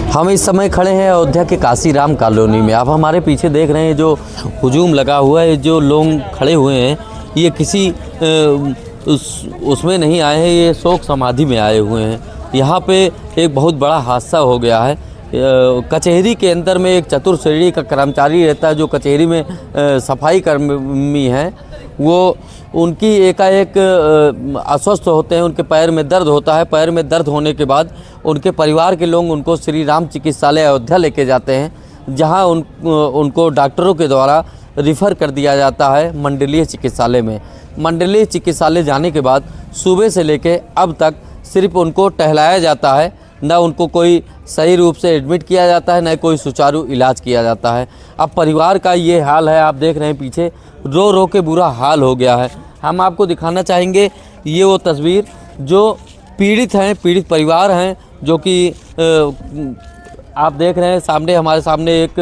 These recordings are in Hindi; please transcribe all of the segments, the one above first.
हम इस समय खड़े हैं अयोध्या के काशीराम कॉलोनी में। आप हमारे पीछे देख रहे हैं जो हुजूम लगा हुआ है, जो लोग खड़े हुए हैं, ये किसी उसमें नहीं आए हैं, ये शोक समाधि में आए हुए हैं। यहाँ पे एक बहुत बड़ा हादसा हो गया है। कचहरी के अंदर में एक चतुर श्रेणी का कर्मचारी रहता है, जो कचहरी में सफाई कर्मी हैं। वो उनकी एकाएक अस्वस्थ होते हैं, उनके पैर में दर्द होता है। पैर में दर्द होने के बाद उनके परिवार के लोग उनको श्री राम चिकित्सालय अयोध्या लेके जाते हैं, जहां उनको डॉक्टरों के द्वारा रिफ़र कर दिया जाता है मंडलीय चिकित्सालय में। मंडलीय चिकित्सालय जाने के बाद सुबह से लेके अब तक सिर्फ उनको टहलाया जाता है, न उनको कोई सही रूप से एडमिट किया जाता है, न कोई सुचारू इलाज किया जाता है। अब परिवार का ये हाल है, आप देख रहे हैं पीछे रो रो के बुरा हाल हो गया है। हम आपको दिखाना चाहेंगे ये वो तस्वीर जो पीड़ित हैं, पीड़ित परिवार हैं, जो कि आप देख रहे हैं सामने, हमारे सामने एक,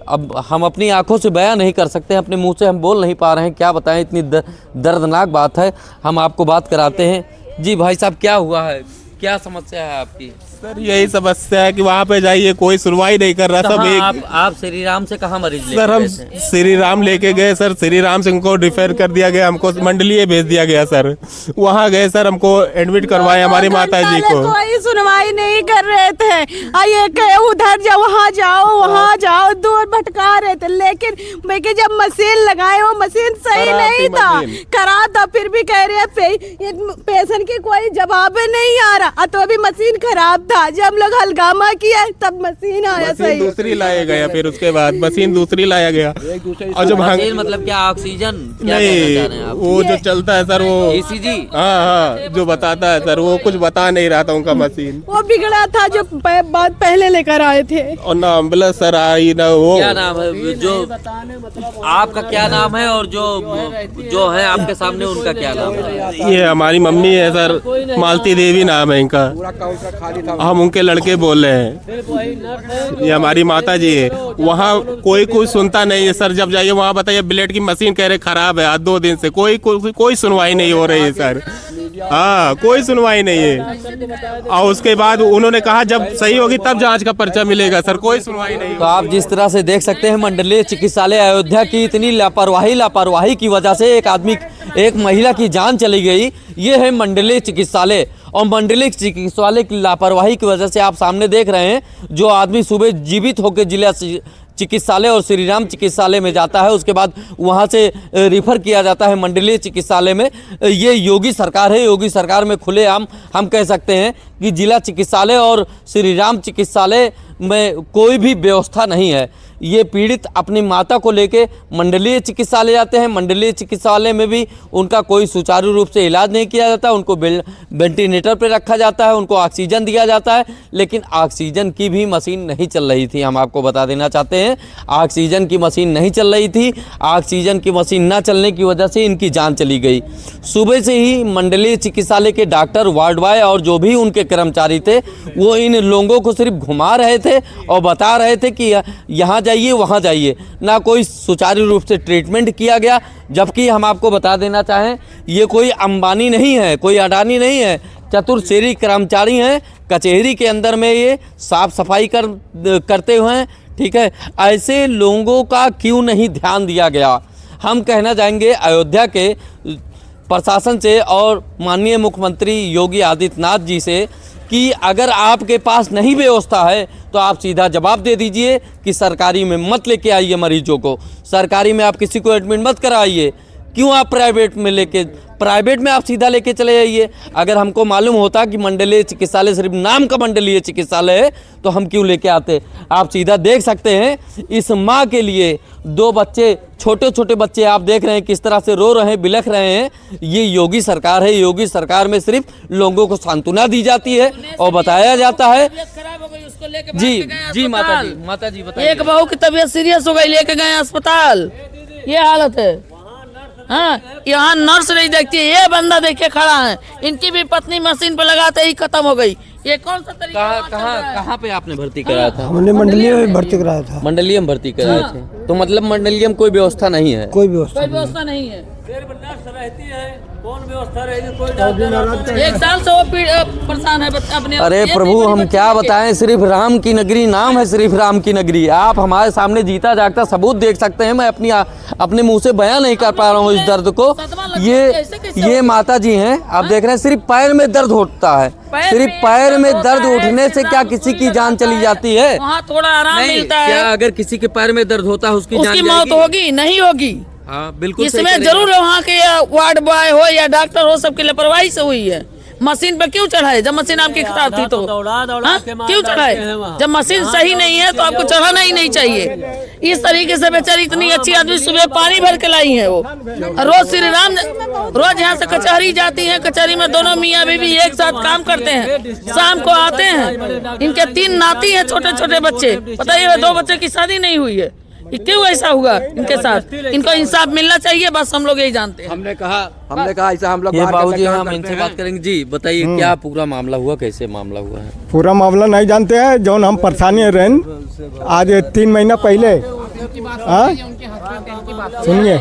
अब हम अपनी आंखों से बयां नहीं कर सकते, अपने मुंह से हम बोल नहीं पा रहे हैं, क्या बताएं, इतनी दर्दनाक बात है। हम आपको बात कराते हैं। जी भाई साहब, क्या हुआ है, क्या समस्या है आपकी? सर यही समस्या है कि वहाँ पे जाइए, कोई सुनवाई नहीं कर रहा। सब एक आप श्री राम से कहाँ मरीज लेके सर हम गए थे? श्री राम लेके गए सर, श्री राम से उनको रिफर कर दिया गया, हमको मंडलीय भेज दिया गया सर। वहाँ गए सर, हमको एडमिट करवाए हमारी माता जी को। कोई सुनवाई नहीं कर रहे थे। ये उधर जाओ, वहाँ जाओ, दूर भटका रहे थे। लेकिन मैं जब मशीन लगाए, वो मशीन सही नहीं था, खराब था। फिर भी कह रहे पेशेंट की कोई जवाब नहीं आ रहा, तो अभी मशीन खराब था। जब हम लोग हलगामा किया तब मशीन आया सही। दूसरी लाया गया, फिर उसके बाद मशीन दूसरी लाया गया। और जब मशीन मतलब क्या, ऑक्सीजन? नहीं, वो जो चलता है सर, वो ECG। हाँ, जो बताता है सर, वो कुछ बता नहीं रहा था उनका मशीन। वो बिगड़ा था जो बात पहले लेकर आए थे। और ना एम्बुलेंस सर आई, ना वो। क्या नाम है जो आपका, क्या नाम है? और जो है आपके सामने, उनका क्या नाम है? ये हमारी मम्मी है सर, मालती देवी नाम है इनका। हम उनके लड़के बोल रहे हैं। ये हमारी माता जी है। वहाँ कोई कुछ सुनता नहीं है सर। जब जाइए वहाँ बताइए ब्लेड की मशीन कह रहे खराब है, आज 2 दिन से कोई सुनवाई नहीं हो रही है सर। हाँ, कोई सुनवाई नहीं है। और उसके बाद उन्होंने कहा जब सही होगी तब जांच का पर्चा मिलेगा सर, कोई सुनवाई नहीं। तो आप जिस तरह से देख सकते हैं, मंडलीय चिकित्सालय अयोध्या की इतनी लापरवाही की वजह से एक महिला की जान चली गई। ये है मंडलीय चिकित्सालय, और मंडलीय चिकित्सालय की लापरवाही की वजह से आप सामने देख रहे हैं, जो आदमी सुबह जीवित होकर जिला चिकित्सालय और श्री राम चिकित्सालय में जाता है, उसके बाद वहां से रिफ़र किया जाता है मंडलीय चिकित्सालय में। ये योगी सरकार है। योगी सरकार में खुलेआम हम कह सकते हैं कि जिला चिकित्सालय और श्री राम चिकित्सालय में कोई भी व्यवस्था नहीं है। ये पीड़ित अपनी माता को लेके मंडलीय चिकित्सालय जाते हैं। मंडलीय चिकित्सालय में भी उनका कोई सुचारू रूप से इलाज नहीं किया जाता। उनको वेंटिलेटर पर रखा जाता है, उनको ऑक्सीजन दिया जाता है, लेकिन ऑक्सीजन की भी मशीन नहीं चल रही थी। हम आपको बता देना चाहते हैं, ऑक्सीजन की मशीन नहीं चल रही थी। ऑक्सीजन की मशीन ना चलने की वजह से इनकी जान चली गई। सुबह से ही मंडलीय चिकित्सालय के डॉक्टर, वार्ड बॉय और जो भी उनके कर्मचारी थे, वो इन लोगों को सिर्फ घुमा रहे थे और बता रहे थे कि यहाँ जाइए, वहाँ जाइए। ना कोई सुचारू रूप से ट्रीटमेंट किया गया। जबकि हम आपको बता देना चाहें, ये कोई अंबानी नहीं है, कोई अडानी नहीं है, चतुर श्रेणी कर्मचारी हैं। कचहरी के अंदर में ये साफ सफाई करते हुए हैं। ठीक है, ऐसे लोगों का क्यों नहीं ध्यान दिया गया? हम कहना चाहेंगे अयोध्या के प्रशासन से और माननीय मुख्यमंत्री योगी आदित्यनाथ जी से कि अगर आपके पास नहीं व्यवस्था है तो आप सीधा जवाब दे दीजिए कि सरकारी में मत लेके आइए मरीजों को। सरकारी में आप किसी को एडमिट मत कराइए। क्यों आप प्राइवेट में आप सीधा लेके चले जाइए? अगर हमको मालूम होता कि मंडलीय चिकित्सालय सिर्फ नाम का मंडलीय चिकित्सालय है तो हम क्यों लेके आते? आप सीधा देख सकते हैं, इस माँ के लिए 2 बच्चे, छोटे छोटे बच्चे, आप देख रहे हैं किस तरह से रो रहे हैं, बिलख रहे हैं। ये योगी सरकार है। योगी सरकार में सिर्फ लोगों को सांत्वना दी जाती है और बताया जाता है। जी माता जी बताइए। एक बहू की तबीयत सीरियस हो गई, लेके गए अस्पताल, ये हालत है। हाँ, यहाँ नर्स नहीं देखती है। ये बंदा देखे खड़ा है, इनकी भी पत्नी मशीन पर लगाते ही खत्म हो गई। ये कौन सा तरीका? कहाँ पे आपने भर्ती कराया था? हमने मंडलीय में भर्ती कराया था। मंडलीय में भर्ती कराए थे, तो मतलब मंडलीय में कोई व्यवस्था नहीं है? कोई व्यवस्था नहीं है। नर्स रहती है, एक साल से वो परेशान है अपने। अरे प्रभु हम क्या बताएं, सिर्फ राम की नगरी नाम है, सिर्फ राम की नगरी। आप हमारे सामने जीता जागता सबूत देख सकते हैं। मैं अपने मुंह से बयां नहीं कर पा रहा हूँ इस दर्द को। ये माता जी हैं, आप देख रहे हैं, सिर्फ पैर में दर्द होता है, सिर्फ पैर में दर्द उठने से क्या किसी की जान चली जाती है? वहाँ थोड़ा आराम मिलता है। क्या अगर किसी के पैर में दर्द होता है उसकी मौत होगी? नहीं होगी। हाँ बिल्कुल। इसमें जरूर वहाँ के वार्ड बॉय हो या डॉक्टर हो, सबकी लापरवाही से हुई है। मशीन पे क्यों चढ़ाए जब मशीन आपकी खराब थी? तो क्यों चढ़ाए? जब मशीन सही नहीं है तो आपको चढ़ाना ही नहीं चाहिए। इस तरीके से बेचारी इतनी अच्छी आदमी सुबह पानी भर के लाई है वो। रोज श्री राम रोज यहाँ से कचहरी जाती है, कचहरी में दोनों मियाँ बीवी एक साथ काम करते हैं, शाम को आते हैं। इनके 3 नाती हैं, छोटे छोटे बच्चे। बताइए 2 बच्चे की शादी नहीं हुई है, ये क्यों ऐसा हुआ इनके साथ? इनको इंसाफ मिलना चाहिए, बस हम लोग यही जानते हैं। हमने कहा ऐसा हम लोग ये बाबूजी हम इनसे बात करेंगे। जी बताइए क्या पूरा मामला हुआ, कैसे मामला हुआ है? पूरा मामला नहीं जानते हैं। जौन हम परेशानी रहें आज 3 महीना पहले, हाँ सुनिए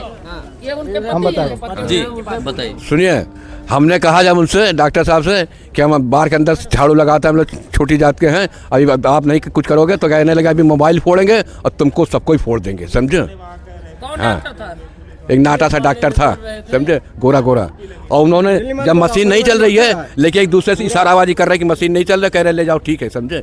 हम बताएं। जी बताइए। सुनिए, हमने कहा जब उनसे डॉक्टर साहब से कि हम बार के अंदर झाड़ू लगाते हैं, हम लोग छोटी जात के हैं, अभी आप नहीं कुछ करोगे तो कहने लगा अभी मोबाइल फोड़ेंगे और तुमको सबको ही फोड़ देंगे, समझे? हाँ, एक नाटा सा डॉक्टर था, समझे, गोरा गोरा। और उन्होंने जब मशीन नहीं चल रही है, लेकिन एक दूसरे से इशाराबाजी कर रहे हैं कि मशीन नहीं चल रही, कह रहे ले जाओ, ठीक है, समझे।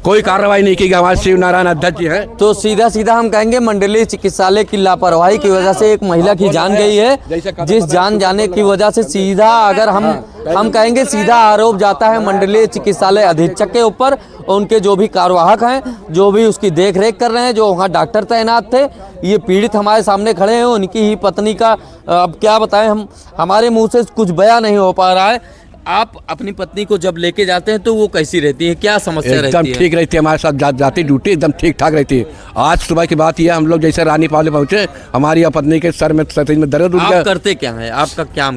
कोई कार्रवाई नहीं की गई। हमारे शिव नारायण अध्यक्ष जी हैं। तो सीधा सीधा हम कहेंगे मंडलीय चिकित्सालय की लापरवाही की वजह से एक महिला की जान गई है, जिस जान जाने की वजह से सीधा अगर हम कहेंगे सीधा आरोप जाता है मंडलीय चिकित्सालय अधीक्षक के ऊपर। उनके जो भी कार्यवाहक हैं, जो भी उसकी देख रेख कर रहे हैं, जो वहाँ डॉक्टर तैनात थे, ये पीड़ित हमारे सामने खड़े हैं। उनकी ही पत्नी का अब क्या बताएं, हमारे मुँह से कुछ बयां नहीं हो पा रहा है। आप अपनी पत्नी को जब लेके जाते हैं तो वो कैसी रहती है, क्या समस्या रहती है? एकदम ठीक रहती है, हमारे साथ जाती ड्यूटी एकदम ठीक ठाक रहती है। आज सुबह की बात यह, हम लोग जैसे रानी पावले पहुंचे, हमारी पत्नी के सर में दर्द उठ गया। आप करते क्या है, आपका क्या?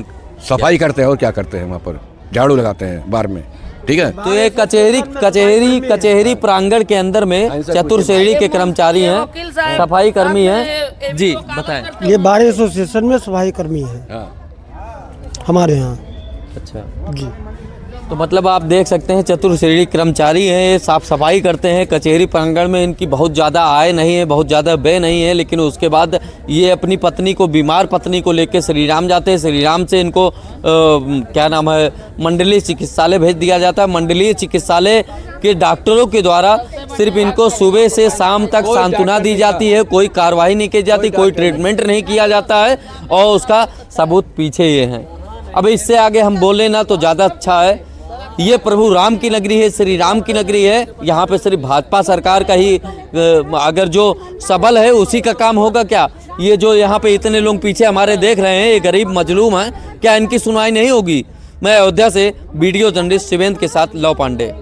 सफाई करते हैं और क्या करते हैं, वहाँ पर झाड़ू लगाते हैं बार में, ठीक है। तो ये कचहरी प्रांगण के अंदर में चतुर्श्रेणी के कर्मचारी हैं, सफाई कर्मी हैं। जी बताएं। ये बार एसोसिएशन में सफाई कर्मी है हमारे यहाँ। अच्छा जी, तो मतलब आप देख सकते हैं चतुर्श्रेणी कर्मचारी हैं, ये साफ सफाई करते हैं कचहरी प्रांगण में। इनकी बहुत ज़्यादा आय नहीं है, बहुत ज़्यादा व्यय नहीं है, लेकिन उसके बाद ये अपनी पत्नी को, बीमार पत्नी को लेकर श्री राम जाते हैं। श्री राम से इनको क्या नाम है, मंडलीय चिकित्सालय भेज दिया जाता है। मंडलीय चिकित्सालय के डॉक्टरों के द्वारा सिर्फ इनको सुबह से शाम तक सांत्वना दी जाती है, कोई कार्रवाई नहीं की जाती, कोई ट्रीटमेंट नहीं किया जाता है, और उसका सबूत पीछे ये हैं। अब इससे आगे हम बोले ना तो ज़्यादा अच्छा है। ये प्रभु राम की नगरी है, श्री राम की नगरी है। यहाँ पे सिर्फ भाजपा सरकार का ही अगर जो सबल है उसी का काम होगा क्या? ये जो यहाँ पे इतने लोग पीछे हमारे देख रहे हैं, ये गरीब मजलूम हैं, क्या इनकी सुनवाई नहीं होगी? मैं अयोध्या से वीडियो जर्नलिस्ट शिवेंद्र के साथ लव पांडे।